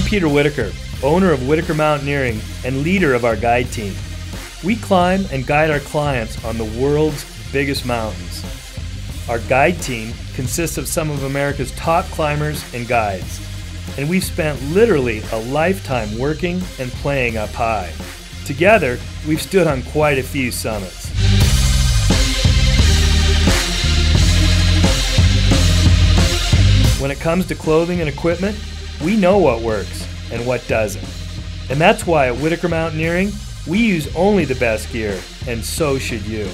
Peter Whittaker, owner of Whittaker Mountaineering and leader of our guide team. We climb and guide our clients on the world's biggest mountains. Our guide team consists of some of America's top climbers and guides, and we've spent literally a lifetime working and playing up high. Together, we've stood on quite a few summits. When it comes to clothing and equipment, we know what works and what doesn't. And that's why at Whittaker Mountaineering, we use only the best gear, and so should you.